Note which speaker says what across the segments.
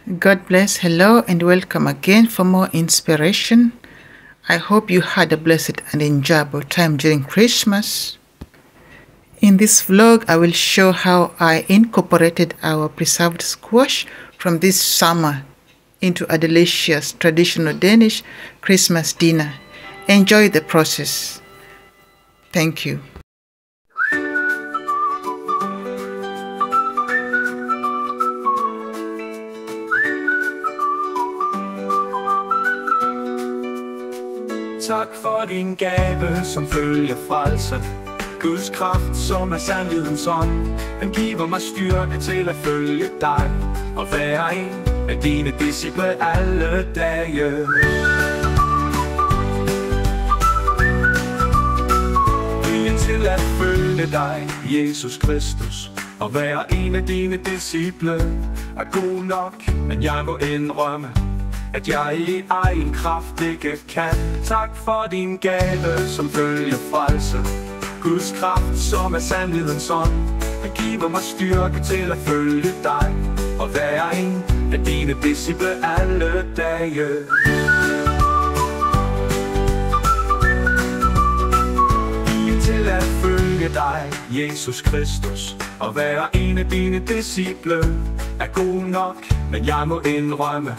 Speaker 1: God bless. Hello and welcome again for more inspiration. I hope you had a blessed and enjoyable time during Christmas. In this vlog, I will show how I incorporated our preserved squash from this summer into a delicious traditional Danish Christmas dinner. Enjoy the process. Thank you.
Speaker 2: Tak for din gave, som følger frelse. Guds kraft, som er sandhedens ånd. Den giver mig styrke til at følge dig og være en af dine disciple alle dage. Viljen til at følge dig, Jesus Kristus, og være en af dine disciple er god nok, men jeg må indrømme, at jeg i egen kraft ikke kan. Tak for din gave, som følger frelse. Guds kraft, som er sandhedens ånd. Den giver mig styrke til at følge dig og være en af dine disciple alle dage. Viljen til at følge dig, Jesus Kristus, og være en af dine disciple er god nok, men jeg må indrømme,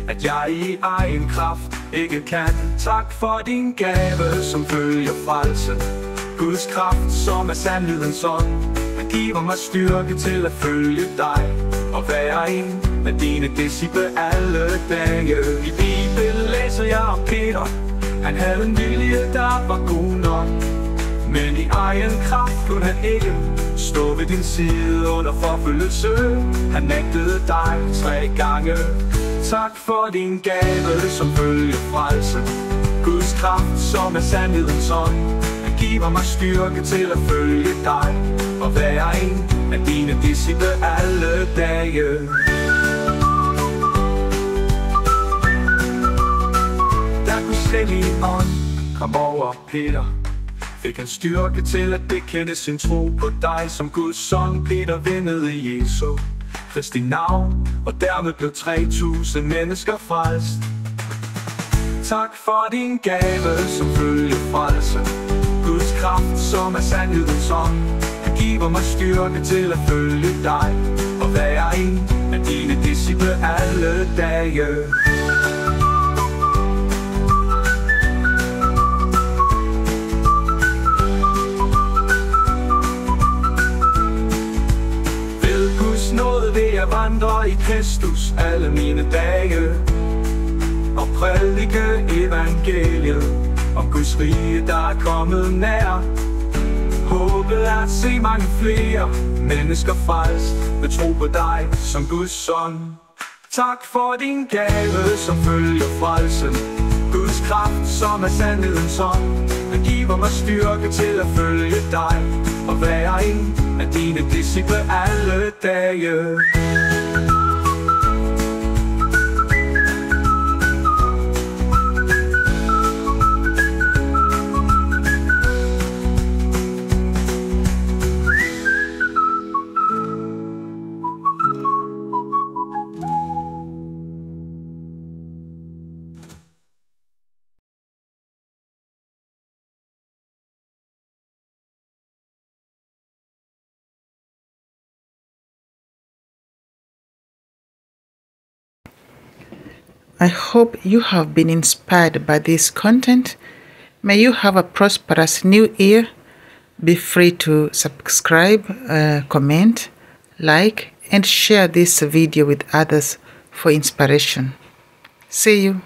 Speaker 2: at jeg i egen kraft ikke kan. Tak for din gave, som følger frelse. Guds kraft, som er sandhedens ånd. Den giver mig styrke til at følge dig og være en af dine disciple alle dage. I Bibelen læser jeg om Peter. Han havde en vilje, der var god nok, men i egen kraft kunne han ikke stå ved din side under forfølgelse. Han nægtede dig 3 gange. Tak for din gave, som følger frelse. Guds kraft, som er sandhedens ånd. Den giver mig styrke til at følge dig og være en af dine disciple alle dage. Da Guds hellige ånd kom over Peter, fik han styrke til at bekende sin tro på dig som Guds søn. Peter vindede Jesu Kristi navn, og dermed blev 3000 mennesker frelst. Tak for din gave, som følger frelse. Guds kraft, som er sandhedens ånd. Den giver mig styrke til at følge dig og være en af dine disciple alle dage. Jeg vandrer i Kristus alle mine dage og prædike evangeliet om Guds rige, der er kommet nær. Håbet er at se mange flere mennesker frelst ved tro på dig som Guds søn. Tak for din gave, som følger frelsen. Guds kraft, som er sandhedens ånd. Den giver mig styrke til at følge dig og være en af dine disciple alle dage.
Speaker 1: I hope you have been inspired by this content. May you have a prosperous new year. Be free to subscribe, comment, like, and share this video with others for inspiration. See you.